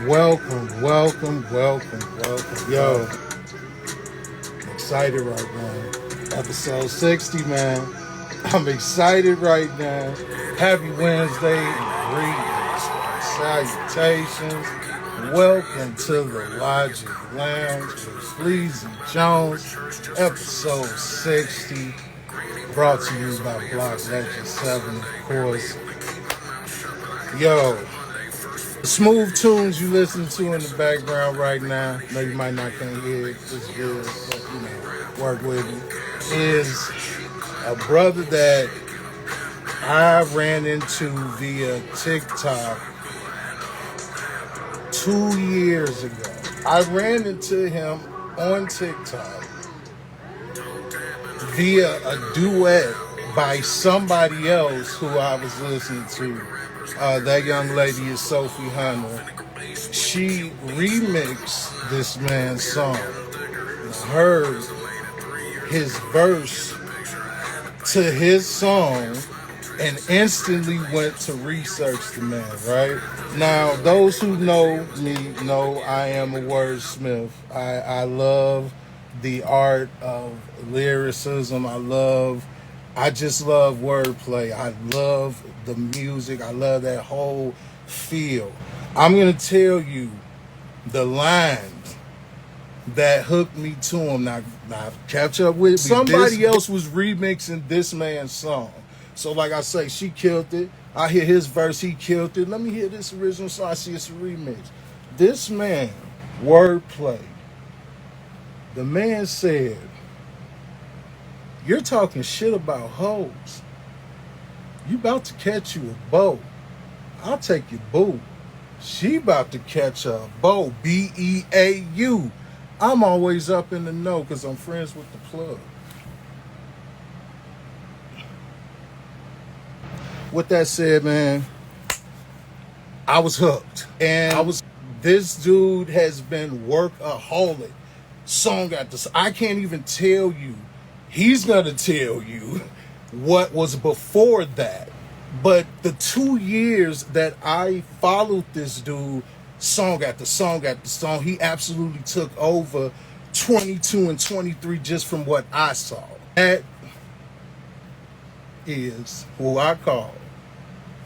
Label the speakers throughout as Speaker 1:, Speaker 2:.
Speaker 1: welcome. Yo, I'm excited right now. Episode 60, man. I'm excited right now. Happy Wednesday and greetings, salutations. Welcome to the Logic Lounge with Fleazy Jones, episode 60. Brought to you by Block Lecture 7, of course. Yo, the smooth tunes you listen to in the background right now, I know you might not can hear it, it's good, but work with me, is a brother that I ran into via TikTok 2 years ago. I ran into him on TikTok via a duet by somebody else who I was listening to. That young lady is Sophie Hunter. She remixed this man's song. Heard his verse to his song and instantly went to research the man, right? Now, those who know me know I am a wordsmith. I love the art of lyricism. I just love wordplay. I love the music. I love that whole feel. I'm going to tell you the lines that hooked me to him. Now catch up with me. Somebody else was remixing this man's song. So like I say, she killed it. I hear his verse, he killed it. Let me hear this original song. I see it's a remix. This man, wordplay. The man said, "You're talking shit about hoes. You about to catch you a beau. I'll take your boo. She about to catch a beau. B-E-A-U. I'm always up in the know because I'm friends with the plug." With that said, man, I was hooked. And this dude has been workaholic. Song after song. I can't even tell you. He's going to tell you what was before that. But the 2 years that I followed this dude, song after song after song, he absolutely took over 22 and 23 just from what I saw. That is who I call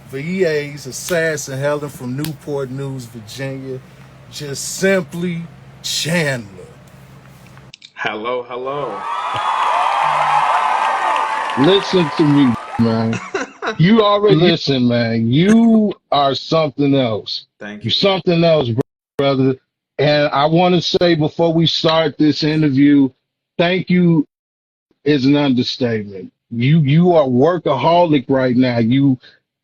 Speaker 1: VA's assassin hailing from Newport News, Virginia, just simply Chandler.
Speaker 2: Hello.
Speaker 3: Listen to me, man. You already listen, man. You are something else.
Speaker 2: Thank you.
Speaker 3: You're something else, brother. And I want to say before we start this interview, thank you is an understatement. You are workaholic right now. You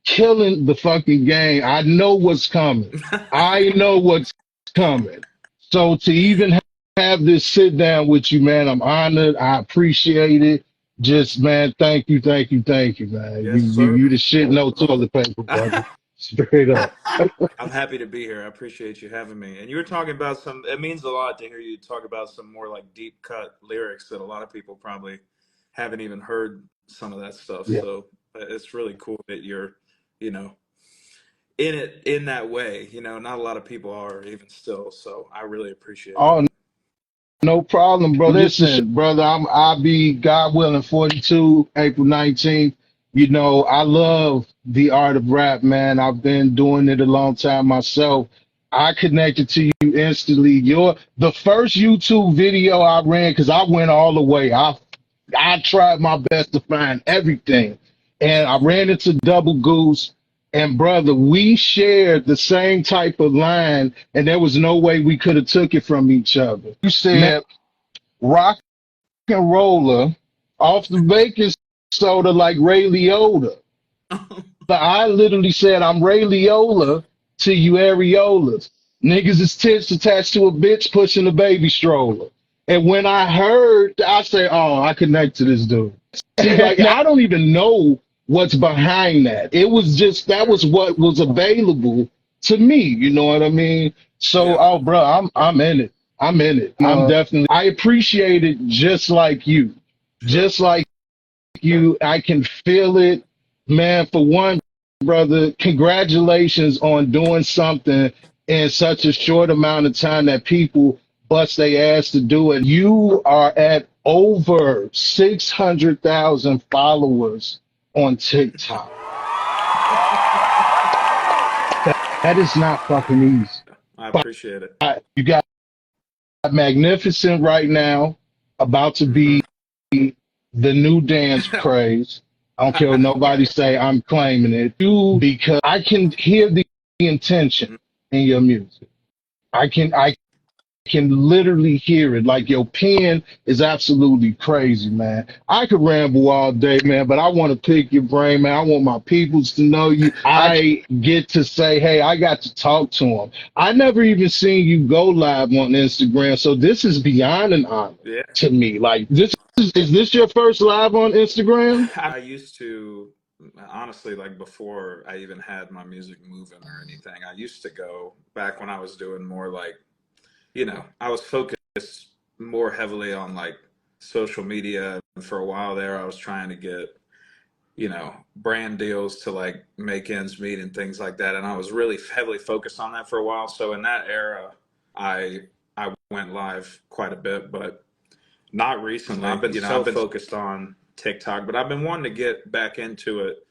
Speaker 3: killing the fucking game. I know what's coming. I know what's coming. So to even have this sit down with you, man, I'm honored. I appreciate it. Just, man, thank you, man.
Speaker 2: Yes, sir.
Speaker 3: You the shit, no toilet paper, brother. Straight up.
Speaker 2: I'm happy to be here. I appreciate you having me. And you were talking about it means a lot to hear you talk about some more like deep cut lyrics that a lot of people probably haven't even heard some of that stuff.
Speaker 3: Yeah.
Speaker 2: So it's really cool that you're, in it in that way. Not a lot of people are even still. So I really appreciate it.
Speaker 3: Oh, no problem, bro. Listen, brother, I'll be, God willing, 42, April 19th. I love the art of rap, man. I've been doing it a long time myself. I connected to you instantly. You're the first YouTube video I ran because I went all the way. I tried my best to find everything. And I ran into Double Goose. And brother, we shared the same type of line, and there was no way we could have took it from each other. You said rock and roller off the baking soda like Ray Liotta. But I literally said, I'm Ray Liotta to you areolas. Niggas is tits attached to a bitch pushing a baby stroller. And when I heard, I say, oh, I connect to this dude. Like, I don't even know what's behind that. It was just, that was what was available to me. You know what I mean? So,
Speaker 2: Yeah.
Speaker 3: oh, bro, I'm in it. I'm definitely, I appreciate it just like you. Just like you. I can feel it. Man, for one, brother, congratulations on doing something in such a short amount of time that people bust their ass to do it. You are at over 600,000 followers on TikTok. That is not fucking easy.
Speaker 2: I appreciate it.
Speaker 3: You got Magnificent right now, about to
Speaker 2: Hmm.
Speaker 3: be the new dance craze. I don't care what nobody say, I'm claiming it. You, because I can hear the intention in your music. I can literally hear it. Like your pen is absolutely crazy, man. I could ramble all day, man, but I want to pick your brain, man. I want my peoples to know you. I get to say, hey, I got to talk to them. I never even seen you go live on Instagram, so this is beyond an honor
Speaker 2: Yeah.
Speaker 3: to me. Like is this your first live on Instagram?
Speaker 2: I used to, honestly, like before I even had my music moving or anything, I used to go back when I was doing more like, I was focused more heavily on like social media. And for a while there, I was trying to get, brand deals to like make ends meet and things like that. And I was really heavily focused on that for a while. So in that era, I I went live quite a bit, but not recently. I've been so focused on TikTok, but I've been wanting to get back into it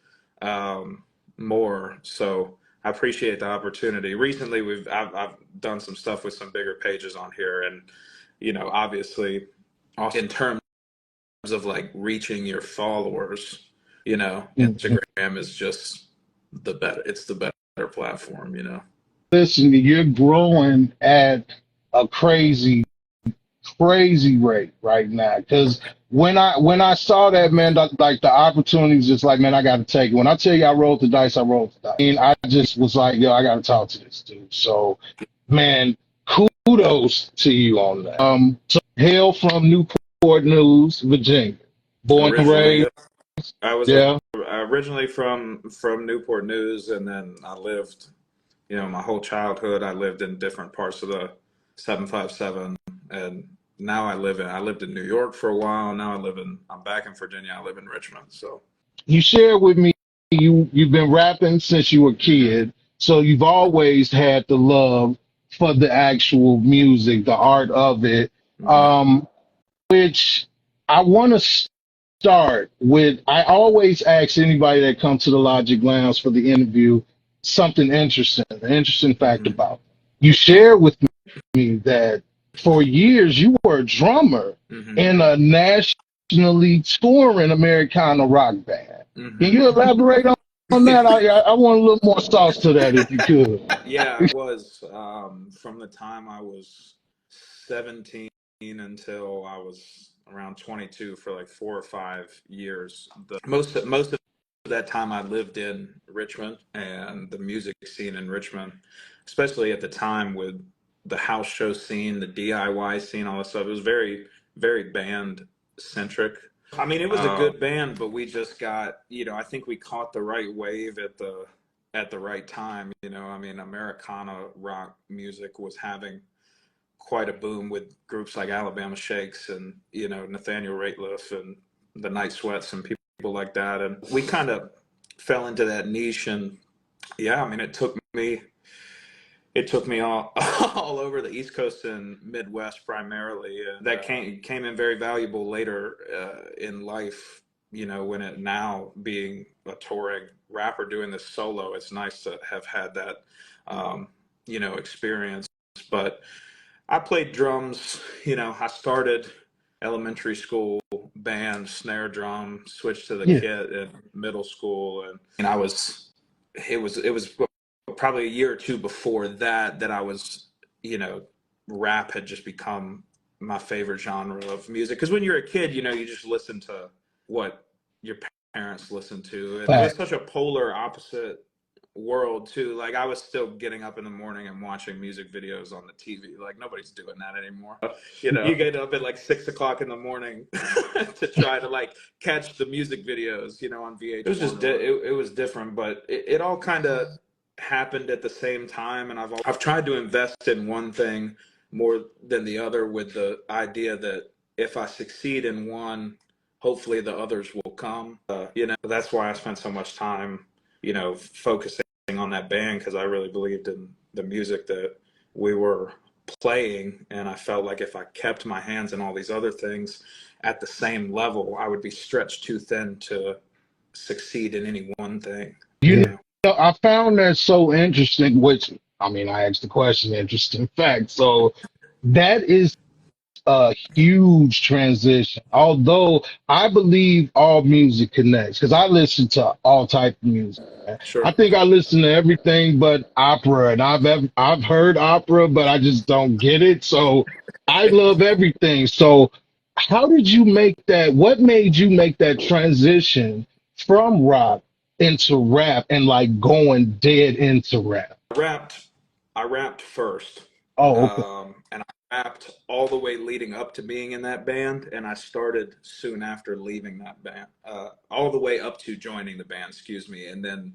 Speaker 2: more. So I appreciate the opportunity. Recently, I've done some stuff with some bigger pages on here, and obviously, also in terms of like reaching your followers, Instagram is just the better. It's the better platform.
Speaker 3: Listen, you're growing at a crazy rate right now. Because when I saw that, man, like the opportunities, just like, man, I got to take it. When I tell you I rolled the dice, I rolled the dice. I mean, I just was like, yo, I got to talk to this dude. So, man, kudos to you on that. So hail from Newport News, Virginia, born and
Speaker 2: Originally,
Speaker 3: raised.
Speaker 2: yeah. I was
Speaker 3: Yeah.
Speaker 2: originally from Newport News, and then I lived, my whole childhood. I lived in different parts of the 757, and now I lived in New York for a while. Now I'm back in Virginia. I live in Richmond. So,
Speaker 3: You shared with me you've been rapping since you were a
Speaker 2: hmm
Speaker 3: kid, so you've always had the love for the actual music, the art of it.
Speaker 2: hmm
Speaker 3: Um, which I want to start with. I always ask anybody that comes to the Logic Lounge for the interview something interesting, an interesting fact
Speaker 2: hmm
Speaker 3: about. You shared with me that for years you were a drummer
Speaker 2: hmm
Speaker 3: in a nationally touring Americana rock band. Can
Speaker 2: hmm
Speaker 3: you elaborate on that? I want a little more sauce to that if you could.
Speaker 2: Yeah, I was from the time I was 17 until I was around 22 for like 4 or 5 years. The most of that time I lived in Richmond, and the music scene in Richmond, especially at the time with the house show scene, the DIY scene, all that stuff. It was very, very band centric. I mean, it was a good band, but we just got, I think we caught the right wave at the right time. I mean, Americana rock music was having quite a boom with groups like Alabama Shakes and Nathaniel Rateliff and the Night Sweats and people like that, and we kind of fell into that niche. And yeah, I mean, it took me all all over the East Coast and Midwest primarily. That came in very valuable later in life. When it now being a touring rapper doing this solo, it's nice to have had that experience. But I played drums. I started elementary school band, snare drum, switched to the
Speaker 3: Yeah.
Speaker 2: kit in middle school, and it was probably a year or two before that I was, rap had just become my favorite genre of music. Because when you're a kid, you just listen to what your parents listen to, and it was
Speaker 3: Fact.
Speaker 2: such a polar opposite world too. Like I was still getting up in the morning and watching music videos on the TV. Like nobody's doing that anymore. You get up at like 6 o'clock in the morning to try to like catch the music videos, on VH1. It was just it was different, but it all kind of happened at the same time. And I've tried to invest in one thing more than the other, with the idea that if I succeed in one, hopefully the others will come. That's why I spent so much time, focusing on that band, because I really believed in the music that we were playing. And I felt like if I kept my hands in all these other things at the same level, I would be stretched too thin to succeed in any one thing, you
Speaker 3: You
Speaker 2: know?
Speaker 3: know, I found that so interesting, which, I mean, I asked the question, interesting fact. So that is a huge transition. Although I believe all music connects, because I listen to all type of music. Man. I
Speaker 2: Sure.
Speaker 3: think I listen to everything but opera, and I've heard opera, but I just don't get it. So I love everything. So how did you make that? What made you make that transition from rock into rap and like going dead into rap?
Speaker 2: rapped I rapped first.
Speaker 3: Oh, okay.
Speaker 2: And I rapped all the way leading up to being in that band, and I started soon after leaving that band, all the way up to joining the band, excuse me, and then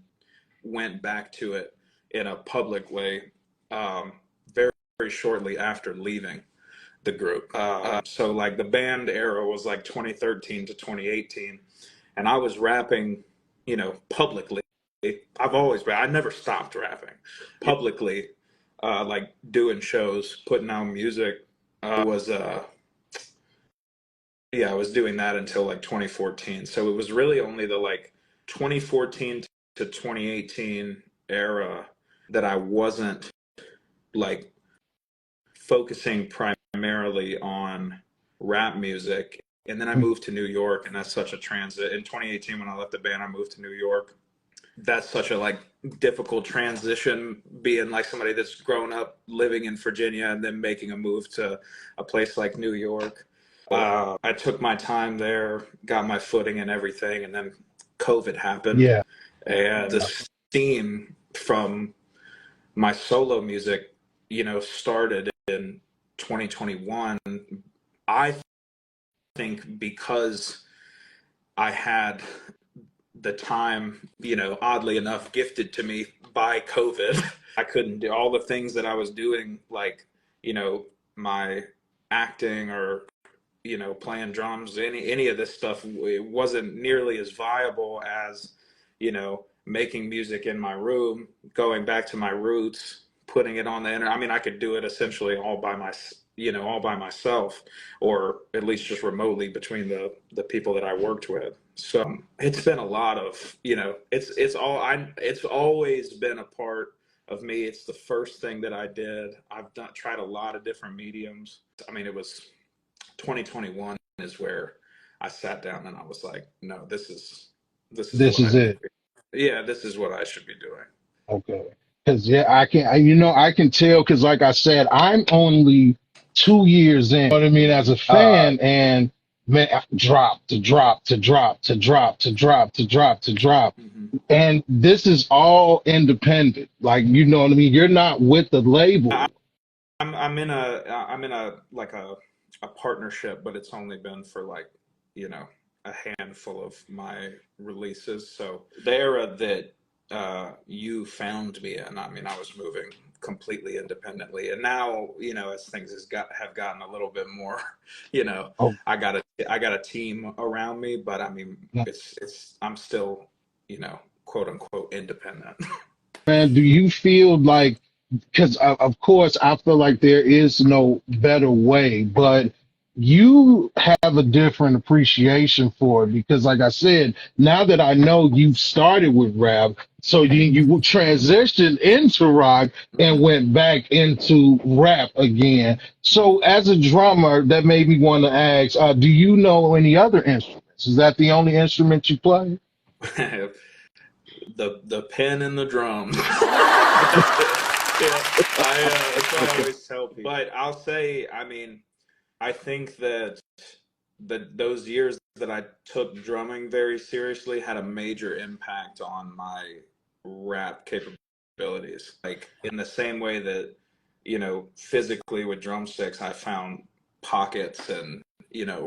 Speaker 2: went back to it in a public way very, very shortly after leaving the group. So like the band era was like 2013 to 2018, and I was rapping, publicly. I never stopped rapping publicly, like doing shows, putting out music. Was Yeah, I was doing that until like 2014. So it was really only the like 2014 to 2018 era that I wasn't like focusing primarily on rap music. And then I moved to New York, and that's such a transit. In 2018, when I left the band, I moved to New York. That's such a like difficult transition, being like somebody that's grown up living in Virginia and then making a move to a place like New York. I took my time there, got my footing and everything, and then COVID happened,
Speaker 3: Yeah.
Speaker 2: and the steam from my solo music, started in 2021. I think because I had the time, oddly enough, gifted to me by COVID. I couldn't do all the things that I was doing, like, my acting or, playing drums, any of this stuff. It wasn't nearly as viable as, making music in my room, going back to my roots, putting it on the internet. I mean, I could do it essentially all by myself, or at least just remotely between the people that I worked with. So it's been a lot of, it's always been a part of me. It's the first thing that I did. Tried a lot of different mediums. I mean, it was 2021 is where I sat down and I was like, no, this is
Speaker 3: This
Speaker 2: what I
Speaker 3: is
Speaker 2: need
Speaker 3: it.
Speaker 2: to be. Yeah, this is what I should be doing.
Speaker 3: Okay. Because yeah, I can tell. Because like I said, I'm only 2 years in. You know what I mean, as a fan, and man, drop to drop to drop to drop to drop to drop to drop,
Speaker 2: Mhm.
Speaker 3: and this is all independent. Like you know what I mean. You're not with the
Speaker 2: I,
Speaker 3: label.
Speaker 2: I'm in a like a partnership, but it's only been for like, a handful of my releases. So the era that you found me in, I mean, I was moving completely independently, and now, as things have gotten a little bit more, you know,
Speaker 3: Oh
Speaker 2: I got a team around me, but I mean,
Speaker 3: no.
Speaker 2: I'm still, quote unquote independent.
Speaker 3: Man, do you feel like? Because of course I feel like there is no better way, but you have a different appreciation for it because, like I said, now that I know you started with rap, so you transitioned into rock and went back into rap again. So, as a drummer, that made me want to ask: do you know any other instruments? Is that the only instrument you play?
Speaker 2: The pen and the drums. That's it. Yeah, that's what I always tell people. But I'll say, I mean, I think that those years that I took drumming very seriously had a major impact on my rap capabilities. Like in the same way that, physically with drumsticks, I found pockets and,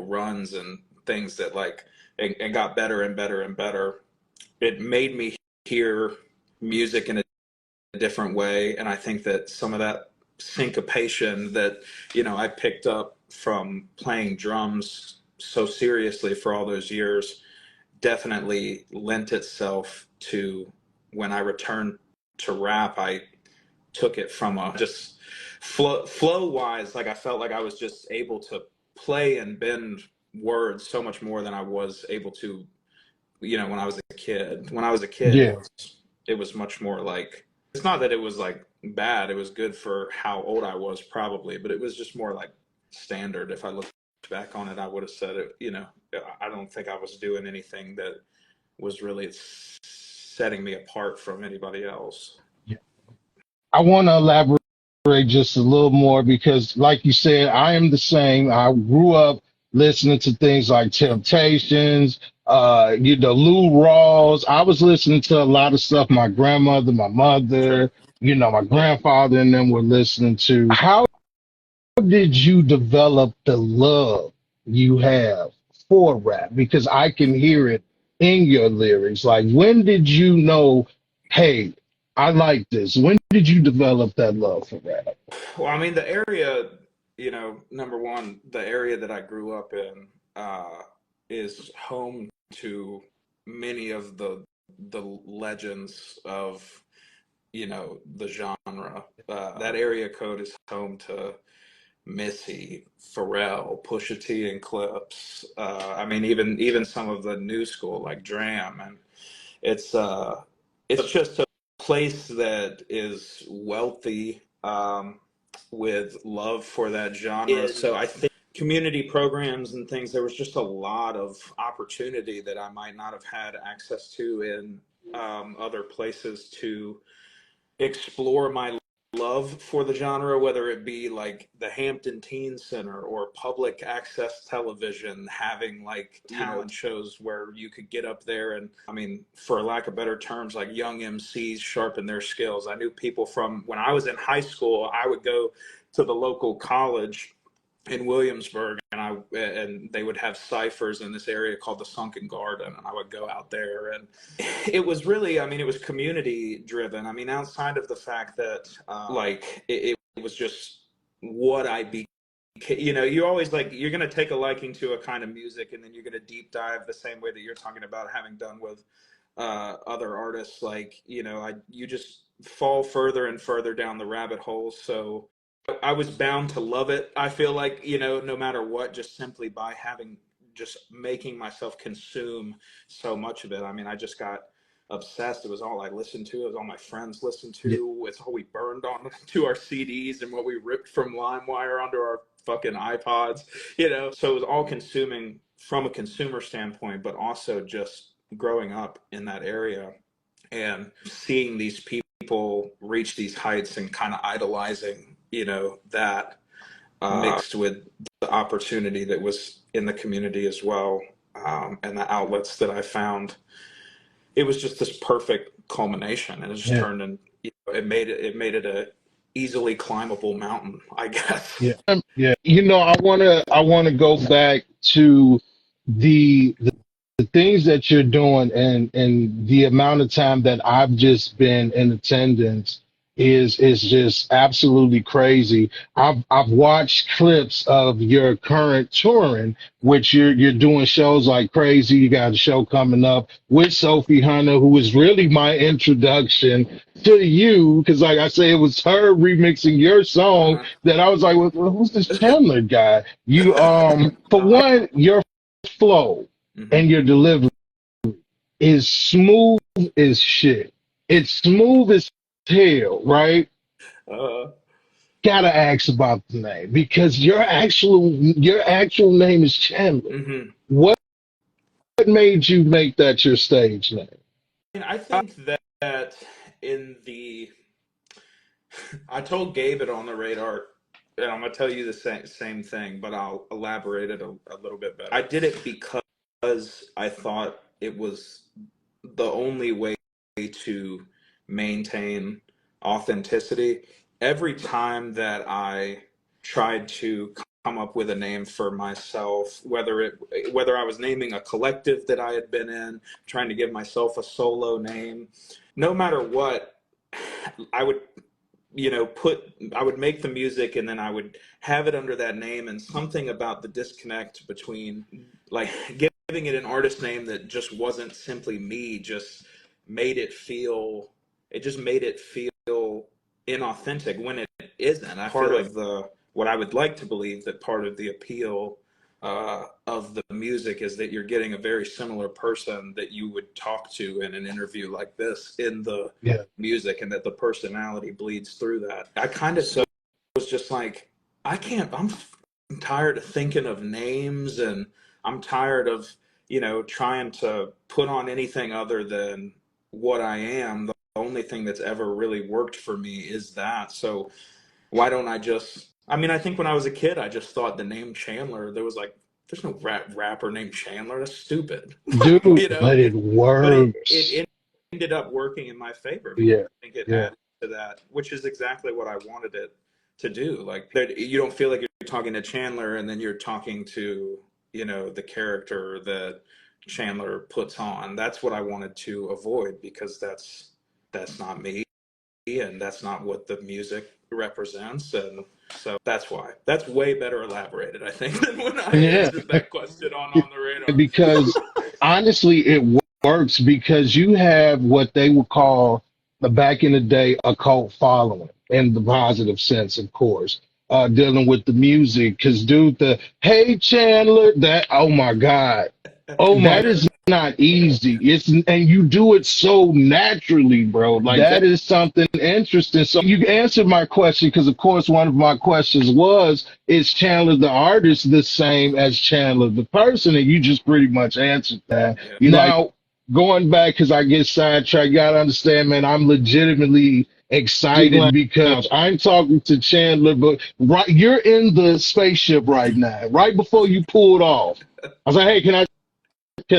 Speaker 2: runs and things that like, and got better and better and better. It made me hear music in a different way. And I think that some of that syncopation that, I picked up from playing drums so seriously for all those years definitely lent itself to when I returned to rap. took it from a just flow wise. Like I felt like I was just able to play and bend words so much more than I was able to, when I was a kid. When I was a kid,
Speaker 3: Yeah.
Speaker 2: it was much more like, it's not that it was like bad. It was good for how old I was probably, but it was just more like standard. If I look back on it, I would have said it, I don't think I was doing anything that was really setting me apart from anybody else.
Speaker 3: I want to elaborate just a little more because, like you said, I am the same. I grew up listening to things like Temptations, Lou Rawls. I was listening to a lot of stuff my grandmother, my
Speaker 2: Sure.
Speaker 3: mother, my grandfather, and them were listening to. How did you develop the love you have for rap? Because I can hear it in your lyrics. Like, when did you know, hey, I like this? When did you develop that love for rap?
Speaker 2: Well, I mean, the area, number one, the area that I grew up in is home to many of the legends of, the genre. That area code is home to Missy, Pharrell, Pusha T, and Clips. I mean, even some of the new school like Dram, and it's just a place that is wealthy, with love for that genre. So I think community programs and things, there was just a lot of opportunity that I might not have had access to in other places to explore my love for the genre, whether it be like the Hampton Teen Center or public access television having like talent shows where you could get up there and, I mean, for lack of better terms, like young MCs sharpen their skills. I knew people from when I was in high school. I would go to the local college in Williamsburg, and they would have ciphers in this area called the Sunken Garden, and I would go out there, and it was really, I mean, it was community driven. I mean, outside of the fact that like it was just what I became. You always like, you're going to take a liking to a kind of music, and then you're going to deep dive the same way that you're talking about having done with other artists. Like, you just fall further and further down the rabbit hole. So I was bound to love it. I feel like, no matter what, just simply by just making myself consume so much of it. I mean, I just got obsessed. It was all I listened to. It was all my friends listened to. It's all we burned on to our CDs and what we ripped from LimeWire onto our fucking iPods, So it was all consuming from a consumer standpoint, but also just growing up in that area and seeing these people reach these heights and kind of idolizing, that mixed with the opportunity that was in the community as well, and the outlets that I found. It was just this perfect culmination, and it just
Speaker 3: Yeah.
Speaker 2: turned in. It made it a easily climbable mountain, I guess.
Speaker 3: Yeah. Yeah. I wanna go back to the things that you're doing and the amount of time that I've just been in attendance is just absolutely crazy. I've watched clips of your current touring, which you're doing shows like crazy. You got a show coming up with Sophie Hunter, who was really my introduction to you, because like I say, it was her remixing your song
Speaker 2: Uh-huh.
Speaker 3: that I was like, well, who's this Chandler guy? You for
Speaker 2: Uh-huh.
Speaker 3: one, your flow
Speaker 2: Mm-hmm.
Speaker 3: and your delivery is smooth as shit. It's smooth as hell, right?
Speaker 2: Uh,
Speaker 3: Gotta ask about the name because your actual name is Chandler.
Speaker 2: mm-hmm.
Speaker 3: What made you make that your stage name?
Speaker 2: And I think that in the I told Gabe it on the radar, and I'm gonna tell you the same thing, but I'll elaborate it a little bit better. I did it because I thought it was the only way to maintain authenticity. Every time that I tried to come up with a name for myself, whether I was naming a collective that I had been in, trying to give myself a solo name, no matter what, I would I would make the music and then I would have it under that name, and something about the disconnect between like giving it an artist name that just wasn't simply me just made it feel inauthentic when it isn't. I feel like what I would like to believe that part of the appeal of the music is that you're getting a very similar person that you would talk to in an interview like this in the
Speaker 3: Yeah.
Speaker 2: music, and that the personality bleeds through that. I kind of so was just like, I'm tired of thinking of names, and I'm tired of, trying to put on anything other than what I am. The only thing that's ever really worked for me is that. So why don't I just, I mean, I think when I was a kid, I just thought the name Chandler, there was like, there's no rapper named Chandler. That's stupid. Like,
Speaker 3: Dude, but it
Speaker 2: but
Speaker 3: works.
Speaker 2: it ended up working in my favor because
Speaker 3: Yeah.
Speaker 2: I think it
Speaker 3: Yeah.
Speaker 2: added to that, which is exactly what I wanted it to do. Like, that you don't feel like you're talking to Chandler and then you're talking to, the character that Chandler puts on. That's what I wanted to avoid, because that's not me, and that's not what the music represents. And so that's why. That's way better elaborated, I think, than when I
Speaker 3: Yeah.
Speaker 2: answered that question on the radar.
Speaker 3: Because honestly, it works because you have what they would call back in the day a cult following in the positive sense, of course, dealing with the music. Because, dude, the hey Chandler, that oh my God, oh my, that is not easy. It's and you do it so naturally, bro. Like that is something interesting. So you answered my question because, of course, one of my questions was, is Chandler the artist the same as Chandler the person? And you just pretty much answered that.
Speaker 2: Yeah.
Speaker 3: Now, going back, because I get sidetracked, you got to understand, man, I'm legitimately excited because I'm talking to Chandler, but right, you're in the spaceship right now, right before you pulled off. I was like, hey, can I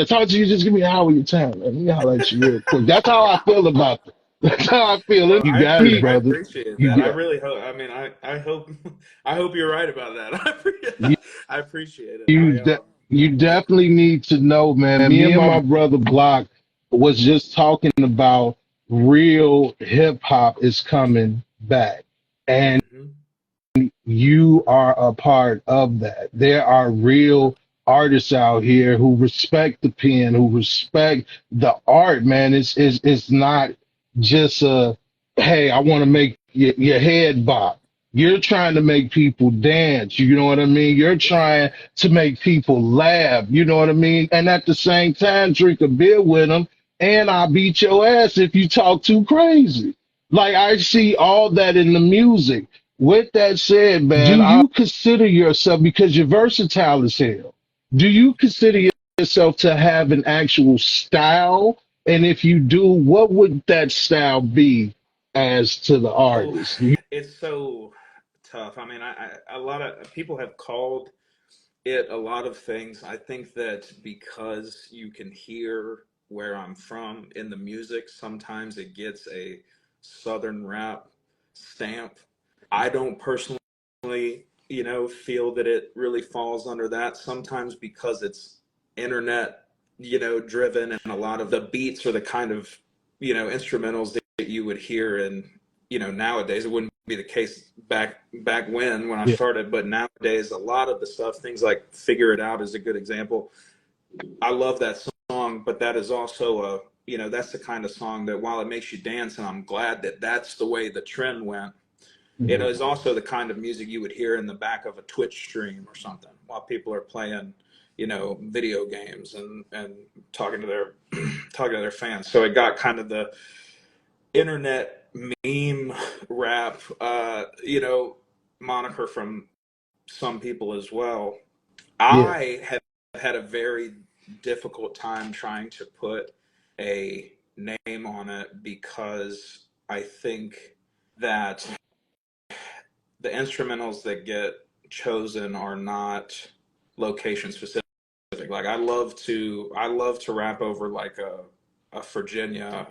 Speaker 3: talk to you? Just give me an hour of your time. Let me holler at you real quick. That's how I feel about it. That's how I feel.
Speaker 2: Well,
Speaker 3: You got it,
Speaker 2: I
Speaker 3: brother.
Speaker 2: appreciate
Speaker 3: You
Speaker 2: that. I
Speaker 3: got
Speaker 2: really hope. I mean, I hope I hope you're right about
Speaker 3: you,
Speaker 2: that. I appreciate it.
Speaker 3: you
Speaker 2: I
Speaker 3: definitely need to know, man. Me and my brother Block was just talking about real hip hop is coming back. And
Speaker 2: hmm
Speaker 3: you are a part of that. There are real artists out here who respect the pen, who respect the art, man. It's not just a hey, I want to make your head bop. You're trying to make people dance, you know what I mean? You're trying to make people laugh, you know what I mean? And at the same time, drink a beer with them, and I'll beat your ass if you talk too crazy. Like I see all that in the music. With that said, man, do you consider yourself, because you're versatile as hell, do you consider yourself to have an actual style? And if you do, what would that style be as to the
Speaker 2: Oh,
Speaker 3: artist?
Speaker 2: it's so tough. I mean, a lot of people have called it a lot of things. I think that because you can hear where I'm from in the music, sometimes it gets a Southern rap stamp. I don't personally, feel that it really falls under that. Sometimes because it's internet, driven, and a lot of the beats are the kind of, instrumentals that you would hear. And, nowadays it wouldn't be the case back when I
Speaker 3: Yeah,
Speaker 2: started, but nowadays a lot of the stuff, things like "Figure It Out" is a good example. I love that song, but that is also that's the kind of song that, while it makes you dance, and I'm glad that that's the way the trend went, it is also the kind of music you would hear in the back of a Twitch stream or something while people are playing, video games, and talking to their talking to their fans. So it got kind of the internet meme rap, moniker from some people as well.
Speaker 3: yeah,
Speaker 2: I have had a very difficult time trying to put a name on it, because I think that the instrumentals that get chosen are not location specific. Like, I love to rap over like a Virginia,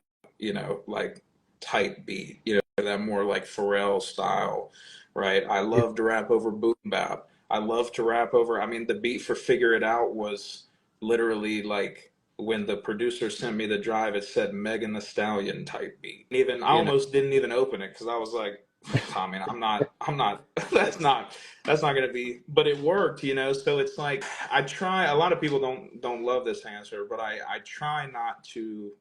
Speaker 2: like type beat, that more like Pharrell style, right? I
Speaker 3: yeah,
Speaker 2: love to rap over boom bap. I love to rap over, I mean, the beat for "Figure It Out" was literally like, when the producer sent me the drive, it said Megan the Stallion type beat. Even I almost didn't even open it because I was like, I mean, I'm not, that's not going to be, but it worked, So it's like, I try, a lot of people don't love this answer, but I try not to,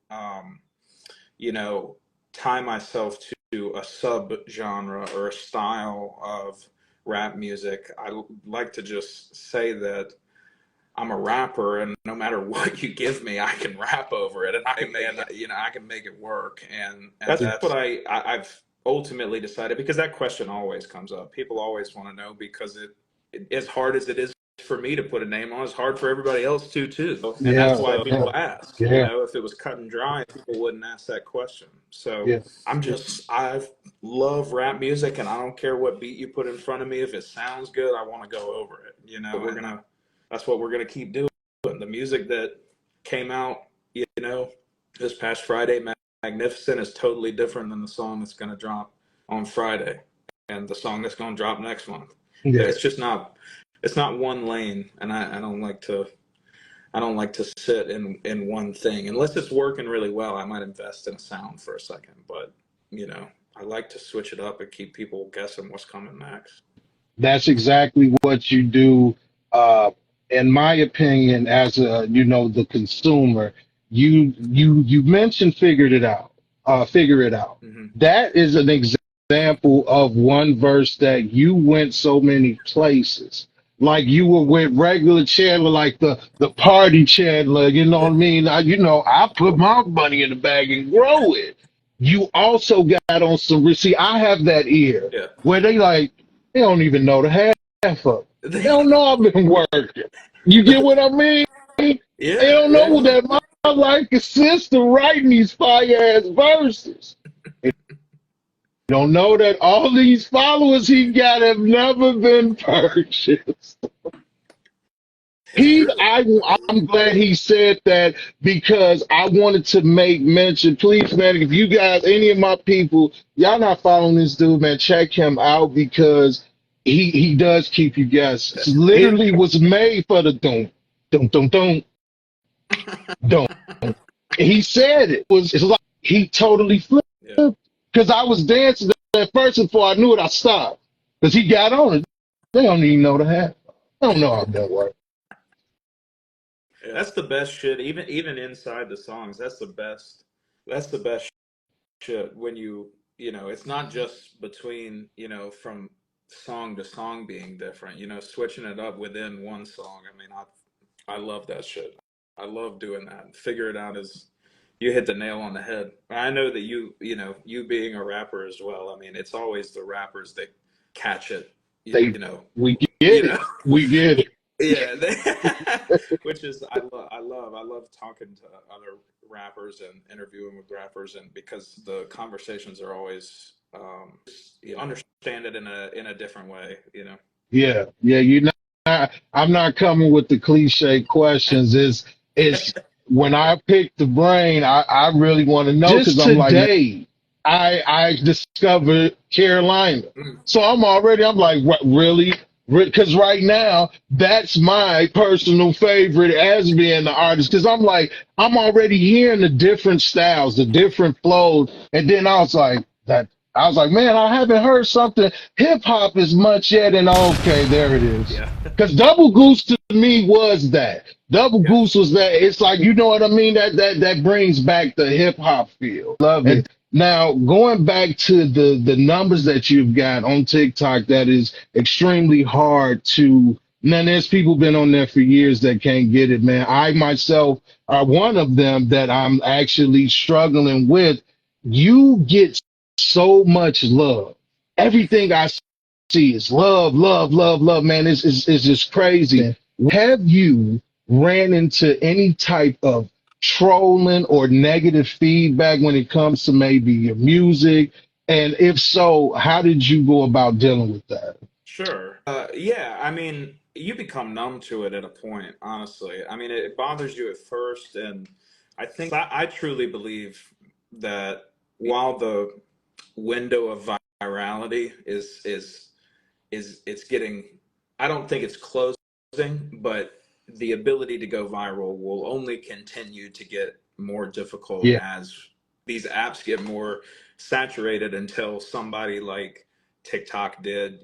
Speaker 2: you know, tie myself to a sub-genre or a style of rap music. I like to just say that I'm a rapper, and no matter what you give me, I can rap over it, and I can make it work, and that's what I've ultimately decided, because that question always comes up. People always want to know, because as hard as it is for me to put a name on, it's hard for everybody else too, and that's
Speaker 3: Yeah,
Speaker 2: why
Speaker 3: yeah,
Speaker 2: people ask.
Speaker 3: yeah,
Speaker 2: If it was cut and dry, people wouldn't ask that question. So
Speaker 3: yeah.
Speaker 2: I love rap music, and I don't care what beat you put in front of me. If it sounds good, I want to go over it. That's what we're gonna keep doing. The music that came out, this past Friday, Magnificent, is totally different than the song that's gonna drop on Friday, and the song that's gonna drop next month.
Speaker 3: Yeah.
Speaker 2: It's just not. It's not one lane, and I don't like to. I don't like to sit in one thing unless it's working really well. I might invest in a sound for a second, but I like to switch it up and keep people guessing what's coming next.
Speaker 3: That's exactly what you do. Uh, in my opinion, as the consumer, you mentioned figure it out.
Speaker 2: Hmm.
Speaker 3: That is an example of one verse that you went so many places. Like you were with regular Chandler, like the party Chandler, you know what I mean? I put my money in the bag and grow it. You also got on some, see, I have that ear
Speaker 2: Yeah.
Speaker 3: where they don't even know the half of it. They don't know I've been working. You get what I mean? They
Speaker 2: Yeah,
Speaker 3: don't know
Speaker 2: yeah.
Speaker 3: that my life consists of writing these fire ass verses. They don't know that all these followers he got have never been purchased.
Speaker 2: It's true.
Speaker 3: I'm glad he said that, because I wanted to make mention. Please, man, if you guys, any of my people, y'all not following this dude, man, check him out, because he does keep you guessing. It literally was made for the dum dum dum dum. He said it's like he totally flipped,
Speaker 2: Yeah.
Speaker 3: because I was dancing at first, before I knew it, I stopped because he got on it. They don't even know the half. They don't know how that works.
Speaker 2: Yeah. That's the best shit. Even inside the songs, that's the best. That's the best shit. When it's not just between from song to song being different. Switching it up within one song. I mean, I love that shit. I love doing that. Figure it out as you hit the nail on the head. I know that you being a rapper as well. I mean, it's always the rappers that catch it. You
Speaker 3: They
Speaker 2: know,
Speaker 3: we
Speaker 2: you
Speaker 3: get it.
Speaker 2: know.
Speaker 3: We get it.
Speaker 2: Yeah, which is I love talking to other rappers and interviewing with rappers, and because the conversations are always you understand it in a different way.
Speaker 3: Yeah, yeah. I'm not coming with the cliche questions. It's when I pick the brain, I really want to know, because I'm like, today, I discovered Carolina,
Speaker 2: Mm,
Speaker 3: so I'm like, what, really? Because right now, that's my personal favorite as being the artist. Because I'm like, I'm already hearing the different styles, the different flows, and then I was like, that. I was like, man, I haven't heard something hip hop as much yet. And okay, there it is.
Speaker 2: yeah,
Speaker 3: Because Double Goose to me was that. Double
Speaker 2: yeah,
Speaker 3: Goose was that. It's like, you know what I mean? That brings back the hip hop feel. Love it. And now going back to the numbers that you've got on TikTok, that is extremely hard to. Now, there's people been on there for years that can't get it, man. I myself are one of them that I'm actually struggling with. You get so much love. Everything I see is love, love, love, love, man. It's just crazy. Have you ran into any type of trolling or negative feedback when it comes to maybe your music? And if so, how did you go about dealing with that?
Speaker 2: sure. Yeah, I mean, you become numb to it at a point, honestly. I mean, it bothers you at first, and I truly believe that while the window of virality is it's getting, I don't think it's closing, but the ability to go viral will only continue to get more difficult
Speaker 3: Yeah,
Speaker 2: as these apps get more saturated, until somebody like TikTok did,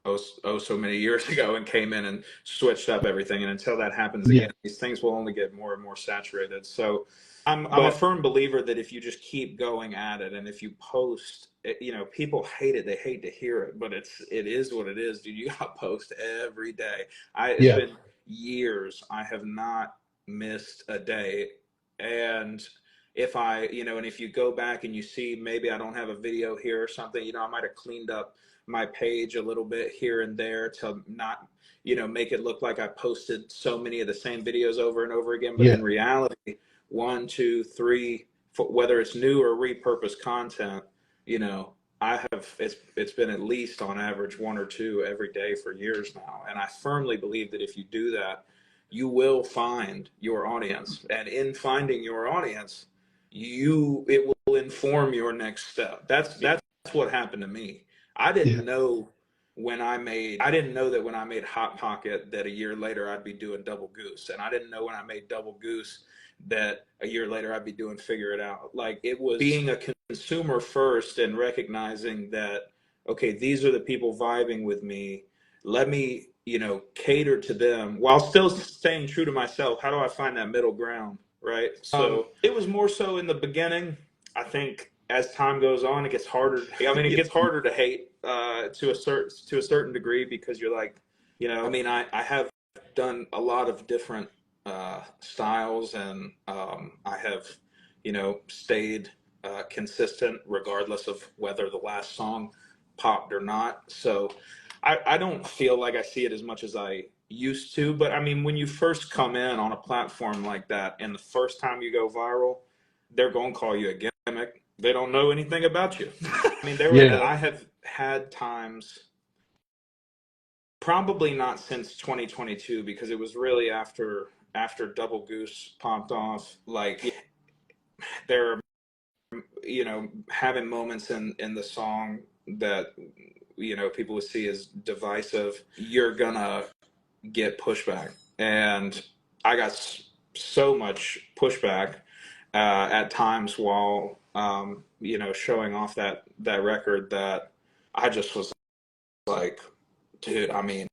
Speaker 2: so many years ago, and came in and switched up everything. And until that happens
Speaker 3: yeah,
Speaker 2: again, these things will only get more and more saturated. So I'm a firm believer that if you just keep going at it, and if you post people hate it. They hate to hear it, but it is what it is, dude. You got to post every day. It's
Speaker 3: Yeah,
Speaker 2: been years. I have not missed a day. And and if you go back and you see maybe I don't have a video here or something, I might have cleaned up my page a little bit here and there to not, make it look like I posted so many of the same videos over and over again. But
Speaker 3: yeah,
Speaker 2: in reality, one, two, three, whether it's new or repurposed content, you know, I have it's been at least on average one or two every day for years now. And I firmly believe that if you do that, you will find your audience. And in finding your audience, it will inform your next step. That's what happened to me. I
Speaker 3: yeah,
Speaker 2: didn't know I didn't know that when I made Hot Pocket that a year later I'd be doing Double Goose. And I didn't know when I made Double Goose that a year later I'd be doing Figure It Out. Like, it was being a consumer first and recognizing that, okay, these are the people vibing with me. Let me, cater to them while still staying true to myself. How do I find that middle ground? Right. So it was more so in the beginning. I think as time goes on, it gets harder. I mean, it gets harder to hate to a certain degree, because you're like, I mean, I have done a lot of different styles, and I have, stayed consistent regardless of whether the last song popped or not. So I don't feel like I see it as much as I used to. But I mean, when you first come in on a platform like that, and the first time you go viral, they're going to call you a gimmick. They don't know anything about you. I mean,
Speaker 3: yeah,
Speaker 2: I have had times, probably not since 2022, because it was really after Double Goose popped off. Like, there are, having moments in the song that, people would see as divisive. You're gonna get pushback, and I got so much pushback at times while showing off that record, that I just was like, dude, I mean,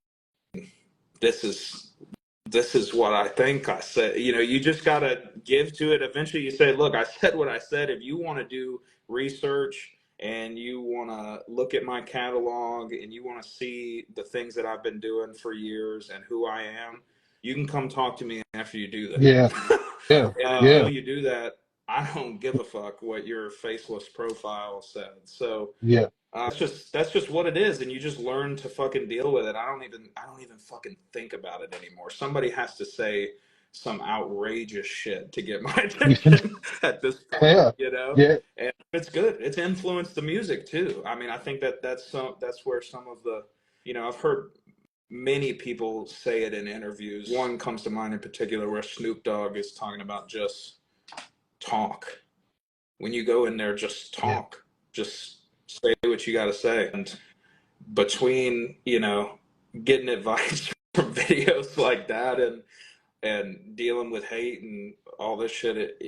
Speaker 2: this is what I think I said. You just gotta give to it. Eventually you say, look, I said what I said. If you want to do research and you want to look at my catalog and you want to see the things that I've been doing for years and who I am, you can come talk to me after you do
Speaker 3: yeah,
Speaker 2: that.
Speaker 3: yeah,
Speaker 2: And
Speaker 3: yeah,
Speaker 2: until you do that, I don't give a fuck what your faceless profile said. So
Speaker 3: yeah.
Speaker 2: that's just what it is, and you just learn to fucking deal with it. I don't even fucking think about it anymore. Somebody has to say some outrageous shit to get my attention at this point,
Speaker 3: Yeah, yeah,
Speaker 2: And it's good. It's influenced the music too. I mean, I think that's where some of the, I've heard many people say it in interviews. One comes to mind in particular where Snoop Dogg is talking about just talk. When you go in there, just
Speaker 3: yeah,
Speaker 2: talk. Just say what you got to say. And between, getting advice from videos like that, and dealing with hate and all this shit,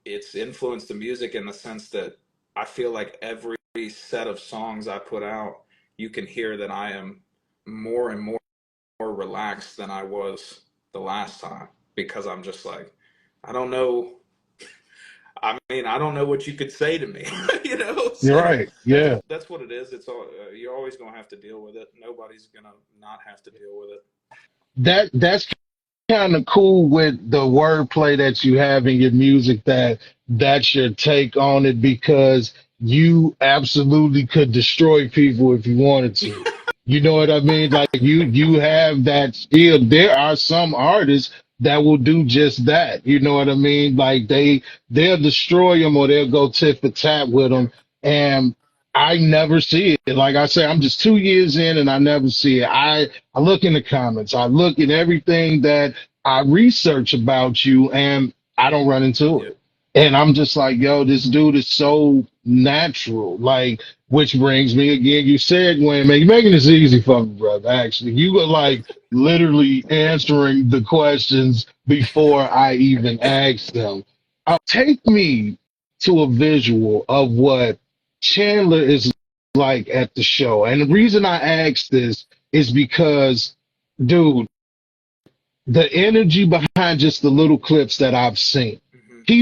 Speaker 2: it's influenced the music in the sense that I feel like every set of songs I put out, you can hear that I am more and more relaxed than I was the last time, because I'm just like, I don't know. I mean, I don't know what you could say to me,
Speaker 3: you're
Speaker 2: So
Speaker 3: right. Yeah,
Speaker 2: that's what it is. It's all you're always gonna have to deal with it. Nobody's gonna not have to deal with it.
Speaker 3: that's kind of cool with the wordplay that you have in your music, that's your take on it, because you absolutely could destroy people if you wanted to. You know what I mean? Like, you have that skill. There are some artists that will do just that. You know what I mean? Like, they'll destroy them, or they'll go tit for tat with
Speaker 2: Yeah,
Speaker 3: them, and I never see it. Like I say, I'm just 2 years in and I never see it. I look in the comments, I look at everything that I research about you, and I don't run into
Speaker 2: yeah,
Speaker 3: it. And I'm just like, yo, this dude is so natural. Like, which brings me again, you said, Wayne, man, you're making this easy for me, brother. Actually, you were like literally answering the questions before I even asked them. Take me to a visual of what Chandler is like at the show. And the reason I asked this is because, dude, the energy behind just the little clips that I've seen.
Speaker 2: hmm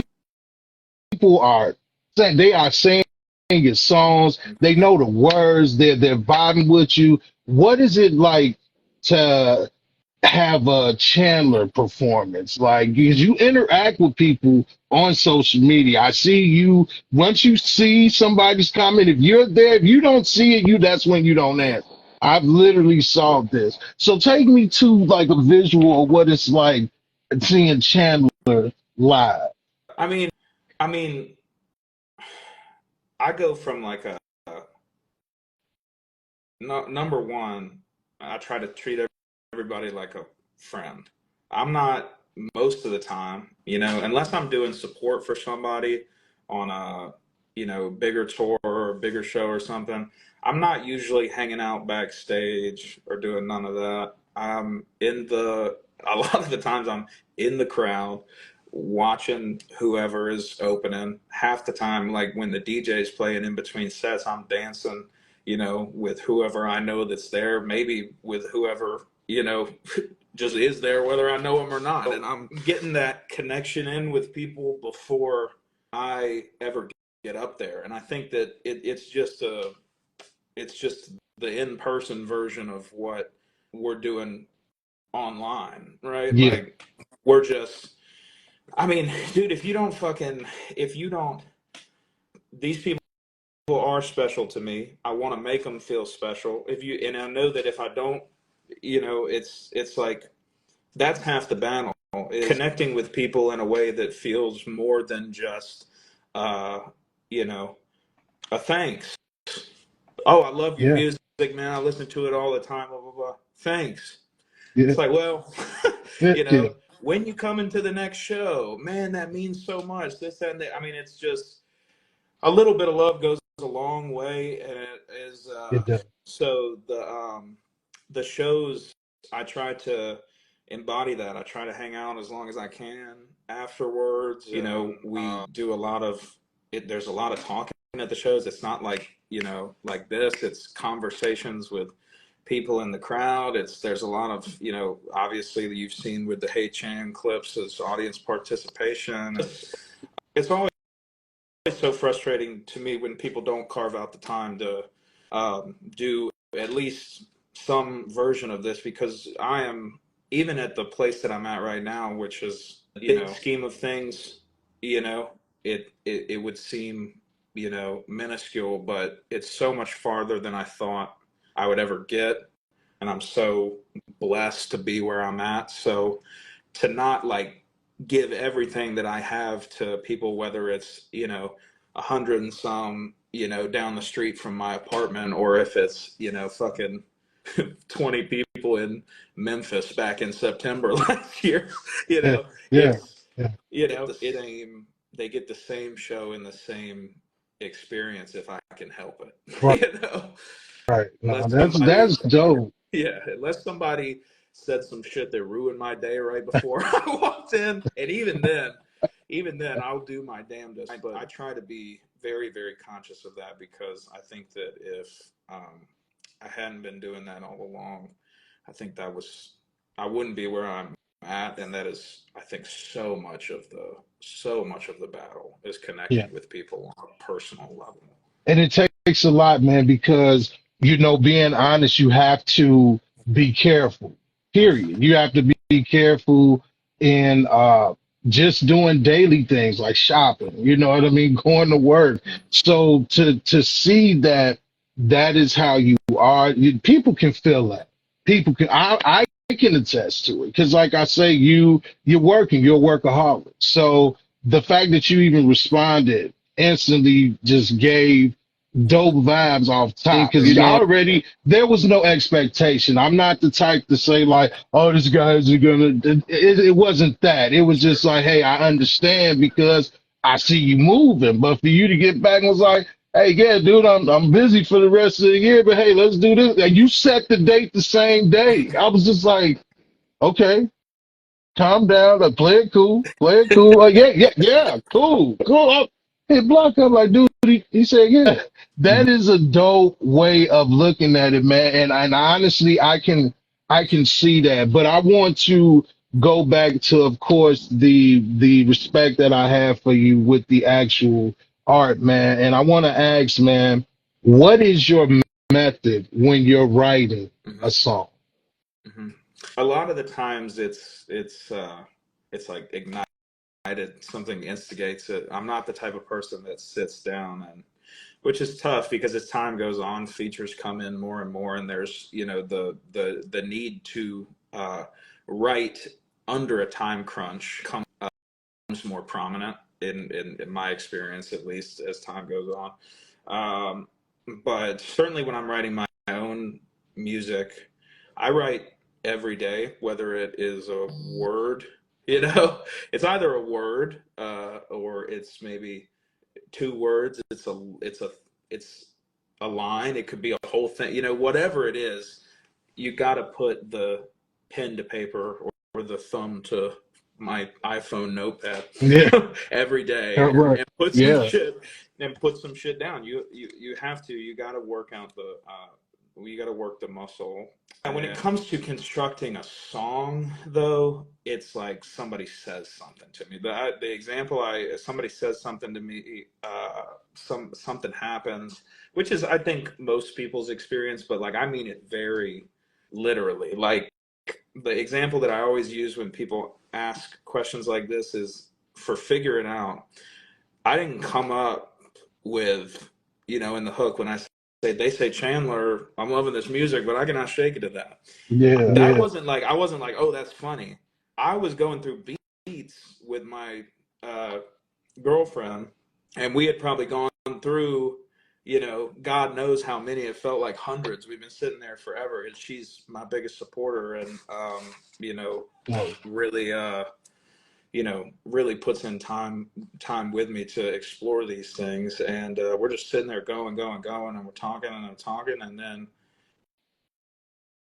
Speaker 3: People are saying, they are saying your songs. They know the words. They're vibing with you. What is it like to have a Chandler performance? Like, because you interact with people on social media. I see you, once you see somebody's comment, if you're there, if you don't see it, that's when you don't answer. I've literally saw this. So take me to like a visual of what it's like seeing Chandler live.
Speaker 2: I mean, I mean, I go from like no, number one, I try to treat everybody like a friend. I'm not most of the time, unless I'm doing support for somebody on a, bigger tour or bigger show or something. I'm not usually hanging out backstage or doing none of that. A lot of the times I'm in the crowd watching whoever is opening. Half the time, like when the DJ's playing in between sets, I'm dancing, with whoever I know that's there, maybe with whoever, just is there, whether I know them or not. And I'm getting that connection in with people before I ever get up there. And I think that it's just the in-person version of what we're doing online, right?
Speaker 3: Yeah,
Speaker 2: Like we're just, I mean, dude, if you don't, these people are special to me. I want to make them feel special. And I know that if I don't, it's like, that's half the battle, is connecting with people in a way that feels more than just, uh, you know, a thanks. Oh, I love your
Speaker 3: yeah,
Speaker 2: music, man. I listen to it all the time, blah, blah, blah. Thanks.
Speaker 3: yeah,
Speaker 2: It's like, well,
Speaker 3: yeah, yeah,
Speaker 2: when you come into the next show, man, that means so much. This, that, and that. I mean, it's just a little bit of love goes a long way, and it is
Speaker 3: it does.
Speaker 2: so the shows I try to embody that. I try to hang out as long as I can afterwards. We do a lot of it. There's a lot of talking at the shows. It's not like like this. It's conversations with people in the crowd. There's a lot of obviously that you've seen with the Hey Chan clips as audience participation. It's always so frustrating to me when people don't carve out the time to do at least some version of this, because I am, even at the place that I'm at right now, which is scheme of things, it would seem minuscule, but it's so much farther than I thought I would ever get, and I'm so blessed to be where I'm at. So to not like give everything that I have to people, whether it's 100 and some down the street from my apartment, or if it's fucking 20 people in Memphis back in September last year,
Speaker 3: Yeah, yeah,
Speaker 2: it's
Speaker 3: yeah.
Speaker 2: the same. They get the same show and the same experience if I can help it.
Speaker 3: Right, right. No,
Speaker 2: Unless somebody,
Speaker 3: that's dope.
Speaker 2: yeah, unless somebody said some shit that ruined my day right before I walked in, and even then, I'll do my damnedest. But I try to be very, very conscious of that, because I think that if I hadn't been doing that all along, I think I wouldn't be where I'm at, and that is, I think, so much of the battle is
Speaker 3: Yeah.
Speaker 2: connecting with people on a personal level.
Speaker 3: And it takes a lot, man, because, being honest, you have to be careful, period. You have to be careful in just doing daily things like shopping, you know what I mean? Going to work. So to see that that is how you are, people can feel that. People can, I can attest to it. Because like I say, you're working, you're a workaholic. So the fact that you even responded instantly just gave dope vibes off top, because already there was no expectation. I'm not the type to say like, oh, this guy's gonna. It wasn't that. It was just like, hey, I understand because I see you moving. But for you to get back and was like, hey, yeah, dude, I'm busy for the rest of the year, but hey, let's do this. And you set the date the same day. I was just like, okay, calm down, play it cool, play it cool. Yeah, yeah, yeah, cool, cool. Hit block up like, dude. He said, yeah, that is a dope way of looking at it, man. And honestly, I can see that. But I want to go back to, of course, the respect that I have for you with the actual art, man. And I want to ask, man, what is your method when you're writing
Speaker 2: Hmm.
Speaker 3: a song?
Speaker 2: Hmm. A lot of the times it's like ignited, something instigates it. I'm not the type of person that sits down, and which is tough because as time goes on, features come in more and more, and there's, you know, the need to write under a time crunch becomes more prominent in my experience, at least as time goes on. Um, but certainly when I'm writing my own music, I write every day, whether it is a word, you know, it's either a word or it's maybe two words. It's a line. It could be a whole thing, you know, whatever it is. You got to put the pen to paper or the thumb to my iPhone notepad
Speaker 3: Yeah,
Speaker 2: every day
Speaker 3: right.
Speaker 2: and put some
Speaker 3: Yeah,
Speaker 2: shit down. You have to. You got to work out the. You got to work the muscle. And when it comes to constructing a song, though, it's like somebody says something to me. The example somebody says something to me, something happens, which is I think most people's experience, but like I mean it very literally. Like the example that I always use when people ask questions like this is for figure it out. I didn't come up with, you know, in the hook when I say they say Chandler, I'm loving this music, but I cannot shake it to that.
Speaker 3: yeah,
Speaker 2: That wasn't like I wasn't like, oh, that's funny. I was going through beats with my uh, girlfriend, and we had probably gone through, you know, God knows how many. It felt like hundreds. We've been sitting there forever, and she's my biggest supporter, and you know,
Speaker 3: yeah.
Speaker 2: really you know, really puts in time with me to explore these things. And we're just sitting there going, and we're talking and I'm talking, and then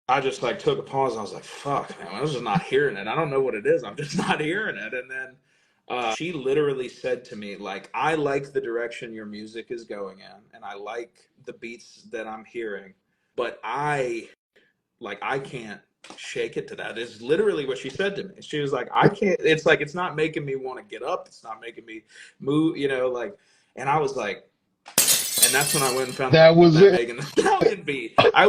Speaker 2: I just like took a pause. I was like, "Fuck, man, I was just not hearing it. I don't know what it is. I'm just not hearing it." And then she literally said to me, "Like, I like the direction your music is going in, and I like the beats that I'm hearing, but I can't shake it to that." Is literally what she said to me. She was like, I can't, it's like it's not making me want to get up, it's not making me move, you know, like. And I was like, and that's when I went and found
Speaker 3: That was
Speaker 2: that
Speaker 3: it.
Speaker 2: Megan Thee Stallion beat. I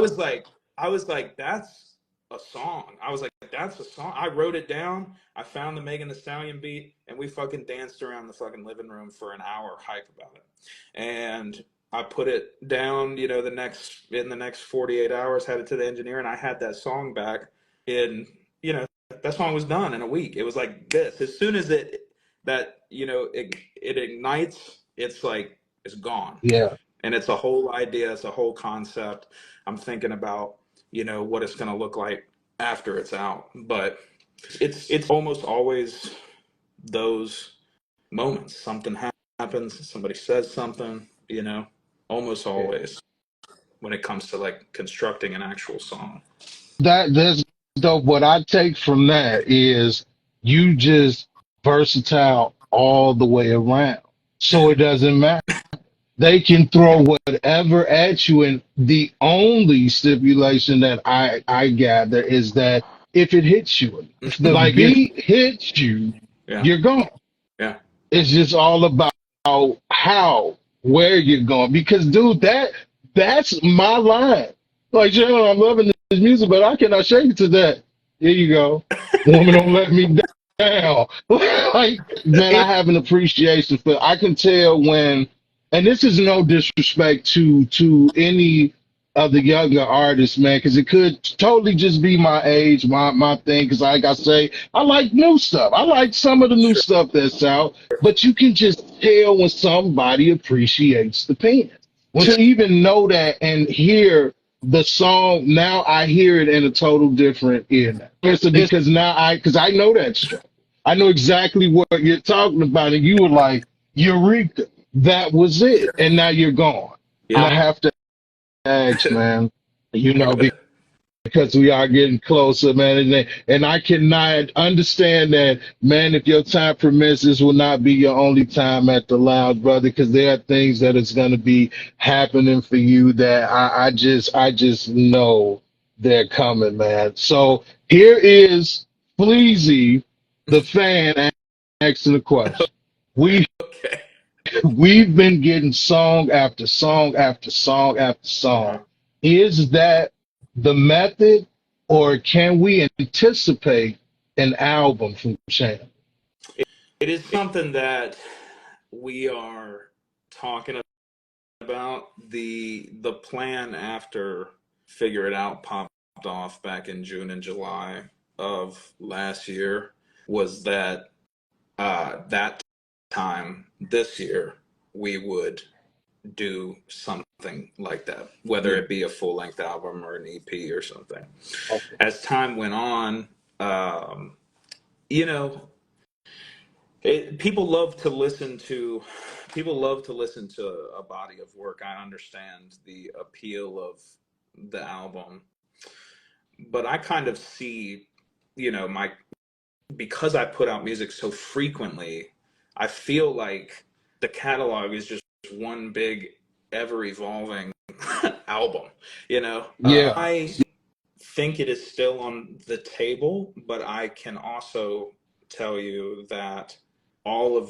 Speaker 2: was like, that's a song. I was like, that's a song. I wrote it down. I found the Megan Thee Stallion beat, and we fucking danced around the fucking living room for an hour, hype about it. And I put it down, you know, in the next 48 hours, had it to the engineer, and I had that song back in, you know, that song was done in a week. It was like this. As soon as you know, it ignites, it's like it's gone.
Speaker 3: Yeah,
Speaker 2: And it's a whole idea, it's a whole concept. I'm thinking about, you know, what it's going to look like after it's out. But it's almost always those moments. Something happens, somebody says something, you know, almost
Speaker 3: yeah.
Speaker 2: always when it comes to like constructing an actual song.
Speaker 3: That's dope. What I take from that is you just versatile all the way around. So it doesn't matter. They can throw whatever at you, and the only stipulation that I gather is that if it hits you, if the
Speaker 2: Like if
Speaker 3: beat hits you,
Speaker 2: yeah,
Speaker 3: you're gone.
Speaker 2: yeah.
Speaker 3: It's just all about how, where you're going. Because, dude, that's my line. Like, John, I'm loving this music, but I cannot shake it to that. Here you go. Woman, don't let me down. Like, man, I
Speaker 2: It,
Speaker 3: have an appreciation for. I can tell when, and this is no disrespect to any of the younger artists, man, because it could totally just be my age, my thing. Because, like I say, I like new stuff. I like some of the new
Speaker 2: sure,
Speaker 3: stuff that's out, but you can just tell when somebody appreciates the pen. To even know that and hear the song, now I hear it in a total different ear now. Because now because I know that stuff. I know exactly what you're talking about, and you were like, Eureka, that was it, and now you're gone. And I
Speaker 2: yeah.
Speaker 3: have to ask, man, you know,
Speaker 2: Good.
Speaker 3: because we are getting closer, man. And I cannot understand that, man. If your time permits, this will not be your only time at the lounge, brother, because there are things that is going to be happening for you that I just know they're coming, man. So here is Fleazy, the fan, asking the question. We
Speaker 2: Okay.
Speaker 3: we've been getting song after song after song after song.
Speaker 2: Mhm.
Speaker 3: Is that the method, or can we anticipate an album from Chandler?
Speaker 2: It is something that we are talking about. The plan after Figure It Out popped off back in June and July of last year was that that time this year we would do something like that, whether
Speaker 3: Yeah.
Speaker 2: it be a full length album or an EP or something.
Speaker 3: Okay.
Speaker 2: As time went on, um, you know, people love to listen to a body of work. I understand the appeal of the album, but I kind of see, my because I put out music so frequently, I feel like the catalog is just one big ever evolving album.
Speaker 3: Yeah.
Speaker 2: I think it is still on the table, but I can also tell you that all of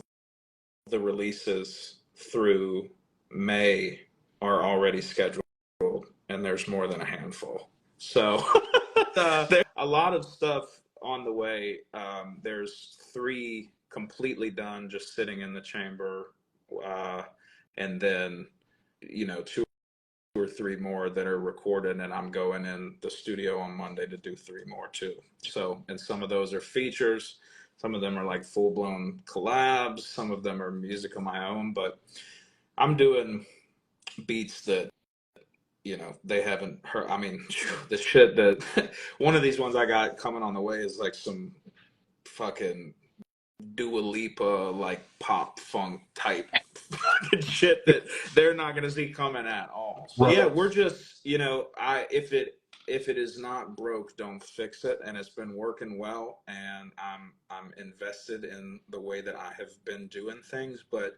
Speaker 2: the releases through May are already scheduled, and there's more than a handful. So there's a lot of stuff on the way. There's 3 completely done, just sitting in the chamber, and then 2 or 3 more that are recorded, and I'm going in the studio on Monday to do 3 more too. So, and some of those are features, some of them are like full blown collabs, some of them are music of my own, but I'm doing beats that they haven't heard. I mean, the shit that one of these ones I got coming on the way is like some fucking Dua Lipa, like pop funk type fucking shit that they're not going to see coming at all. So
Speaker 3: Right.
Speaker 2: yeah, we're just, if it is not broke, don't fix it, and it's been working well, and I'm invested in the way that I have been doing things. But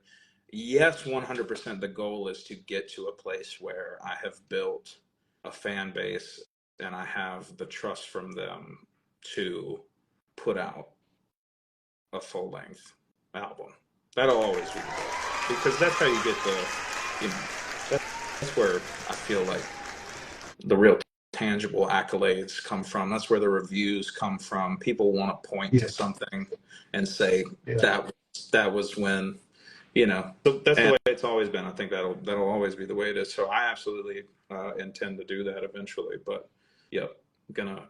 Speaker 2: yes, 100% the goal is to get to a place where I have built a fan base and I have the trust from them to put out a full length album. That'll always be the goal, because that's how you get that's where I feel like the real tangible accolades come from. That's where the reviews come from. People want to point
Speaker 3: Yeah.
Speaker 2: to something and say
Speaker 3: Yeah.
Speaker 2: that was when, So that's the way it's always been. I think that'll always be the way it is. So I absolutely intend to do that eventually. But yep, gonna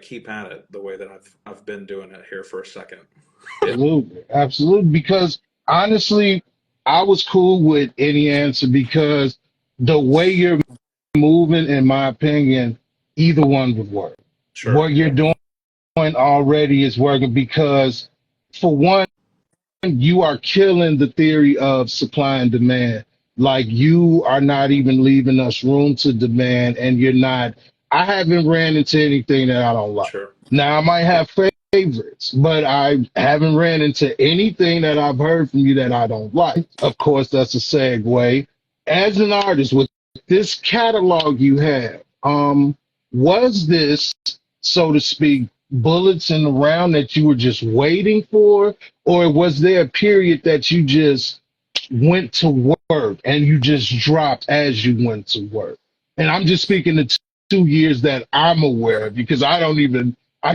Speaker 2: keep at it the way that I've been doing it here for a second. Yeah.
Speaker 3: Absolutely. Absolutely. Because honestly, I was cool with any answer because the way you're moving, in my opinion, either one would work.
Speaker 2: Sure.
Speaker 3: What you're doing already is working because, for one, you are killing the theory of supply and demand. Like, you are not even leaving us room to demand, and you're not. I haven't ran into anything that I don't like.
Speaker 2: Sure.
Speaker 3: Now, I might have favorites, but I haven't ran into anything that I've heard from you that I don't like. Of course, that's a segue. As an artist, with this catalog you have, was this, so to speak, bullets in the round that you were just waiting for? Or was there a period that you just went to work and you just dropped as you went to work? And I'm just speaking the 2 years that I'm aware of, because I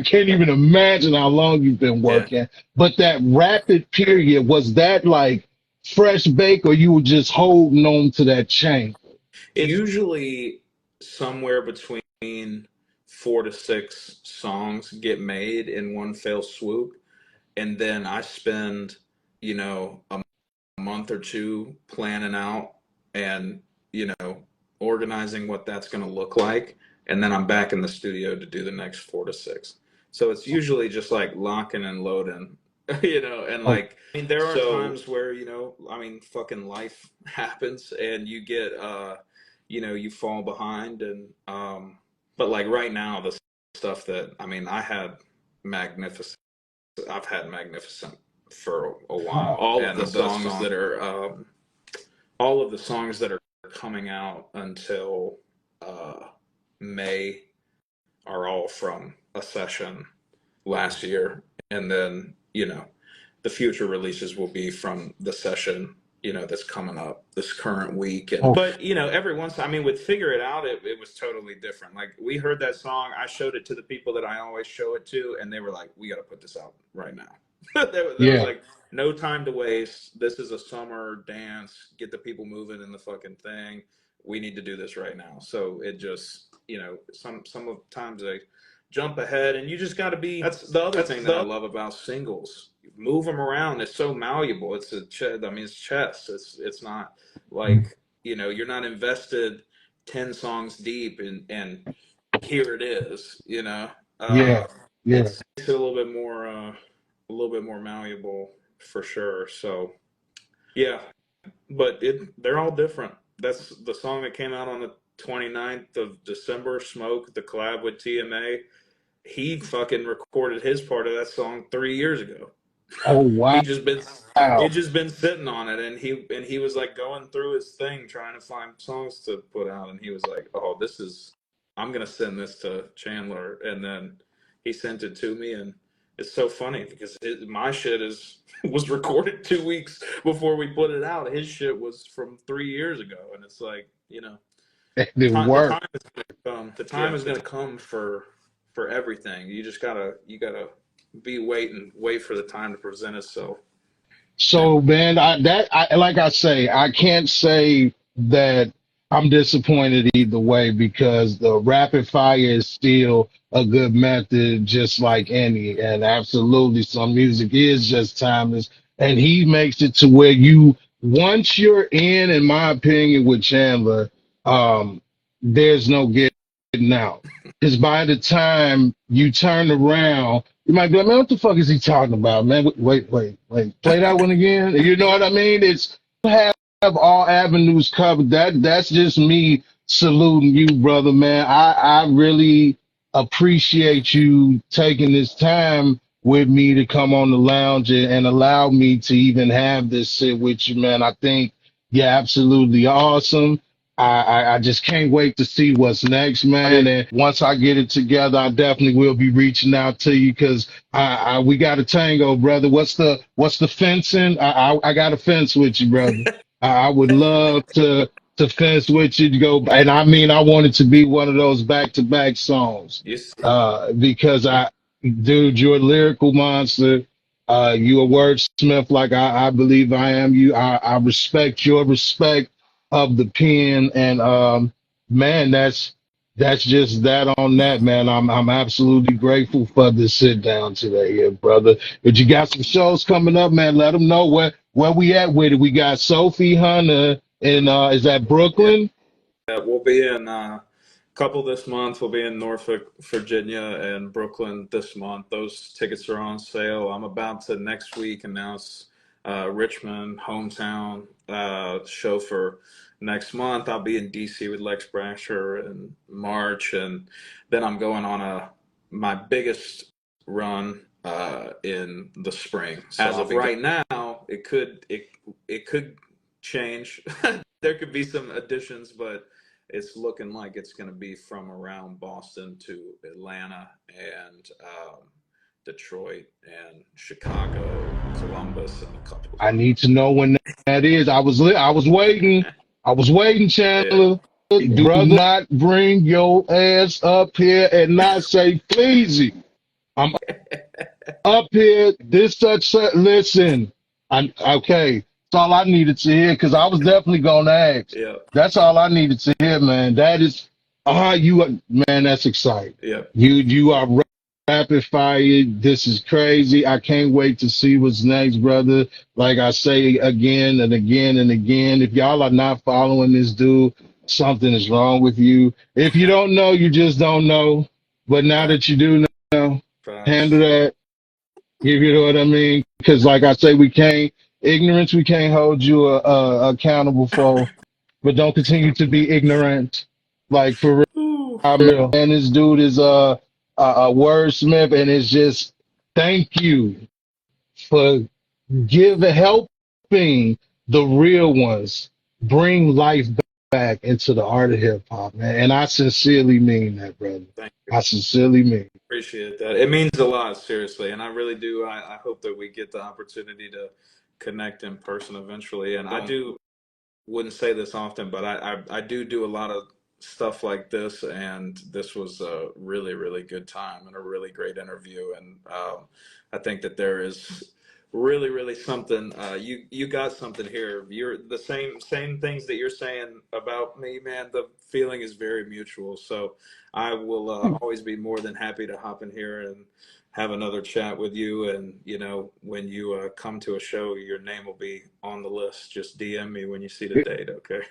Speaker 3: can't even imagine how long you've been
Speaker 2: Yeah.
Speaker 3: working. But that rapid period, was that like fresh bake, or you were just holding on to that chain?
Speaker 2: It's usually somewhere between 4 to 6 songs get made in one fell swoop, and then I spend, a month or two planning out and, organizing what that's going to look like, and then I'm back in the studio to do the next 4 to 6. So it's usually just like locking and loading, and
Speaker 3: Oh,
Speaker 2: like, I mean, there are times where, I mean, fucking life happens and you get, you fall behind, and but like right now, the stuff that, I mean, magnificent I've had magnificent for a while,
Speaker 3: oh,
Speaker 2: and all of the songs that are coming out until May are all from a session last year, and then the future releases will be from the session that's coming up this current week. And
Speaker 3: Oh,
Speaker 2: but every once, I mean, with Figure It Out, it was totally different. Like, we heard that song, I showed it to the people that I always show it to, and they were like, we got to put this out right now. There was
Speaker 3: yeah,
Speaker 2: like no time to waste. This is a summer dance. Get the people moving in the fucking thing. We need to do this right now. So it just, some of times they jump ahead, and you just got to be. That's the other thing that I love about singles. Move them around. It's so malleable. It's I mean, it's chess. It's not like, you're not invested 10 songs deep, and here it is.
Speaker 3: yeah, yeah.
Speaker 2: It's a little bit more malleable for sure. So yeah, but they're all different. That's the song that came out on the 29th of December, Smoke, the collab with TMA. He fucking recorded his part of that song 3 years ago.
Speaker 3: Oh wow.
Speaker 2: he just been he just been sitting on it, and he was like going through his thing trying to find songs to put out, and he was like, oh, I'm gonna send this to Chandler. And then he sent it to me, and it's so funny because my shit was recorded 2 weeks before we put it out. His shit was from 3 years ago, and it's like,
Speaker 3: It didn't
Speaker 2: the
Speaker 3: work.
Speaker 2: time is gonna come. The time is gonna come for everything. You just gotta wait for the time to present itself.
Speaker 3: So man, like I say, I can't say that I'm disappointed either way because the rapid fire is still a good method, just like any. And absolutely, some music is just timeless. And he makes it to where once you're in my opinion, with Chandler, there's no getting out. Because by the time you turn around, you might be like, man, what the fuck is he talking about, man? Wait. Play that one again. You know what I mean? It's have all avenues covered. That's just me saluting you, brother, man. I really appreciate you taking this time with me to come on the lounge and allow me to even have this sit with you, man. I think you're absolutely awesome. I just can't wait to see what's next, man. And once I get it together, I definitely will be reaching out to you because we got a tango, brother. What's the fencing? I got a fence with you, brother. I would love to fence with you to go, and I mean, I want it to be one of those back-to-back songs,
Speaker 2: Yes.
Speaker 3: because dude, you're a lyrical monster. You a wordsmith like I believe I am. I respect your respect of the pen, and man, that's just that on that, man. I'm absolutely grateful for this sit down today, here, brother. But you got some shows coming up, man. Let them know where we at with it. We got Sophie Hunter in is that
Speaker 2: Yeah.
Speaker 3: Brooklyn?
Speaker 2: We'll be in a couple this month. We'll be in Norfolk, Virginia, and Brooklyn this month. Those tickets are on sale. I'm about to next week announce Richmond hometown show for next month. I'll be in DC with Lex Brasher in March, and then I'm going on my biggest run in the spring. So as of right now, it could change. There could be some additions, but it's looking like it's going to be from around Boston to Atlanta and Detroit and Chicago, Columbus, and a couple.
Speaker 3: I need to know when that is. I was waiting. I was waiting,
Speaker 2: Yeah.
Speaker 3: Chandler. Do not bring your ass up here and not say pleasey. I'm up here. This such. Listen, I'm okay. That's all I needed to hear because I was definitely gonna ask.
Speaker 2: Yeah.
Speaker 3: That's all I needed to hear, man. That is, man. That's exciting.
Speaker 2: Yeah.
Speaker 3: You are rapid fire. This is crazy. I can't wait to see what's next, brother. Like I say again and again and again, if y'all are not following this dude, something is wrong with you. If you don't know, you just don't know. But now that you do know, handle
Speaker 2: Facts.
Speaker 3: that. You know what I mean? Because like I say, ignorance we can't hold you accountable for, but don't continue to be ignorant. Like for
Speaker 2: Ooh.
Speaker 3: real, man, this dude is a wordsmith, and it's just thank you for helping the real ones bring life back into the art of hip hop, man. And I sincerely mean that, brother.
Speaker 2: Thank you.
Speaker 3: I sincerely mean.
Speaker 2: Appreciate that. It means a lot, seriously, and I really do. I hope that we get the opportunity connect in person eventually. And I do wouldn't say this often, but I do a lot of stuff like this, and this was a really, really good time and a really great interview. And I think that there is really, really something. You got something here. You're the same things that you're saying about me, man. The feeling is very mutual. So I will always be more than happy to hop in here and have another chat with you. And when you come to a show, your name will be on the list. Just DM me when you see the date, okay?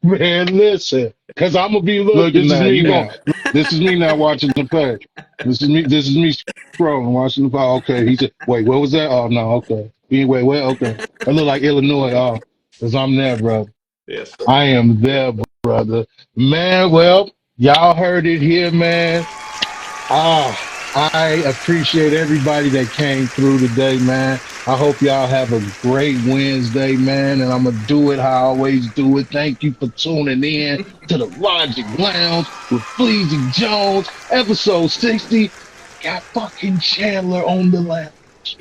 Speaker 3: Man, listen, because I'm gonna be looking now. You gonna this is me now watching the play. This is me scrolling, watching the play. Okay, he said, wait, what was that? Oh no, okay. Anyway, well, okay. I look like Illinois, because I'm there, brother.
Speaker 2: Yes,
Speaker 3: I am there, brother. Man, well, y'all heard it here, man. I appreciate everybody that came through today, man. I hope y'all have a great Wednesday, man. And I'm gonna do it how I always do it. Thank you for tuning in to the Logic Lounge with Fleazy Jones, episode 60. Got fucking Chandler on the lounge.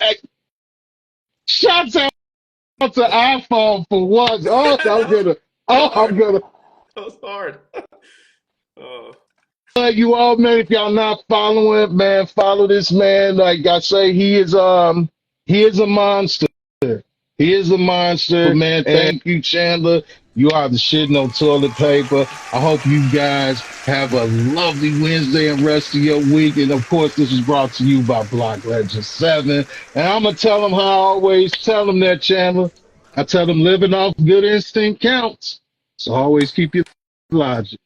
Speaker 3: Hey, shouts out to iPhone for once. Oh, I'm gonna. Oh, I'm gonna.
Speaker 2: that was hard. Oh,
Speaker 3: You all, man, if y'all not following, man, follow this man. Like I say, he is a monster. He is a monster, man. Thank you, Chandler. You are the shit, no toilet paper. I hope you guys have a lovely Wednesday and rest of your week. And of course, this is brought to you by Block Legend 7. And I'm gonna tell them how I always tell them that, Chandler. I tell them living off good instinct counts. So always keep your logic.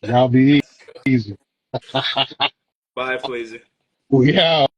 Speaker 3: Y'all be easy.
Speaker 2: bye, Fleazy.
Speaker 3: We out.